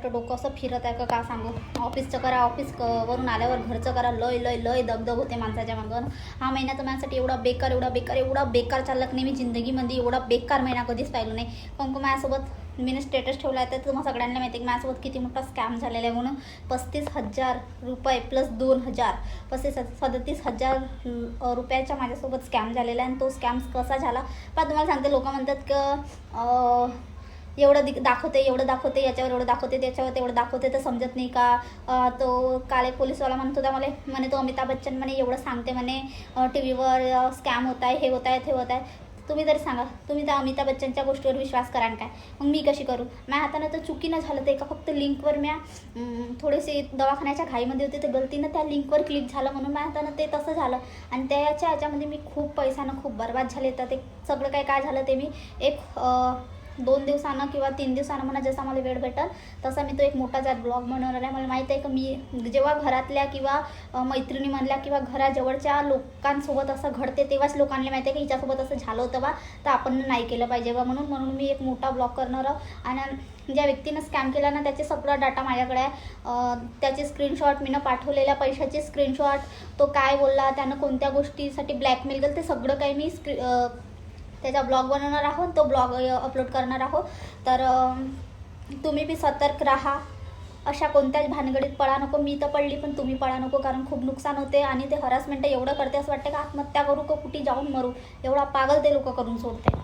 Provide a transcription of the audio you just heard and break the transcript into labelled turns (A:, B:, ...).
A: वाटतं डोकं असं फिरत आहे का सांगू. ऑफिसचं करा, वरून आल्यावर घरचं करा, लय लय लय दगदग होते माणसाच्या मागं. हा महिना तर माझ्यासाठी एवढा बेकार चालला की नाही. मी जिंदगीमध्ये एवढा बेकार महिना कधीच पाहिलो नाही. कारण की माझ्यासोबत मी स्टेटस ठेवला आहे तर तुम्हाला सगळ्यांना माहिती आहे की माझ्यासोबत किती मोठा स्कॅम झालेला आहे म्हणून. 35,000 रुपये प्लस 2,000 37,000 रुपयाचा माझ्यासोबत स्कॅम झालेला आहे. आणि तो स्कॅम कसा झाला पण तुम्हाला सांगते. लोक म्हणतात की एवढं दाखवते याच्यावर एवढं दाखवते त्याच्यावर तेवढं दाखवते तर समजत नाही का. तो काल एक पोलीसवाला म्हणत होता मला, म्हणे तो अमिताभ बच्चन म्हणे एवढं सांगते म्हणे टी व्हीवर स्कॅम होत आहे, हे होत आहे, ते होत आहे. तुम्ही तरी सांगा, तुम्ही त्या अमिताभ बच्चनच्या गोष्टीवर विश्वास करा काय. मग मी कशी करू. माझ्या हातानं तर चुकीनं झालं. ते एका फक्त लिंकवर म्या थोडेसे दवाखान्याच्या घाईमध्ये होते तर गलतीनं त्या लिंकवर क्लिक झालं म्हणून माझ्या हातानं ते तसं झालं. आणि ह्याच्यामध्ये मी खूप पैशानं खूप बर्बाद झाले. तर ते सगळं काय झालं ते मी एक 2 दिवसानं किंवा 3 दिवसानं म्हणा जसा मला वेळ भेटेल तसा मी तो एक मोठा ब्लॉग बनवणार आहे. मला माहीत आहे की मी जेव्हा घरातल्या किंवा मैत्रिणीमधल्या किंवा घराजवळच्या लोकांसोबत असं घडते तेव्हाच लोकांना माहिती आहे की हिच्यासोबत असं झालं होतं बा, तर आपण नाही केलं पाहिजे बा. म्हणून मी एक मोठा ब्लॉग करणार आहे. आणि ज्या व्यक्तीनं स्कॅम केला ना त्याचे सगळा डाटा माझ्याकडे आहे. त्याचे स्क्रीनशॉट मी पाठवलेल्या पैशाचे स्क्रीनशॉट, तो काय बोलला, त्यानं कोणत्या गोष्टीसाठी ब्लॅकमेल केलं, ते सगळं काही मी त्याचा ब्लॉग बनवणार आहोत. तो ब्लॉग अपलोड करणार आहोत. तर तुम्ही बी सतर्क राहा. अशा कोणत्याच भानगडीत पळा नको. मी तर पडली पण तुम्ही पळा नको, कारण खूप नुकसान होते. आणि ते हरासमेंट एवढं करते असं वाटतं का आत्महत्या करू का कुठे जाऊन मरू. एवढा पागल ते लोक करून सोडते.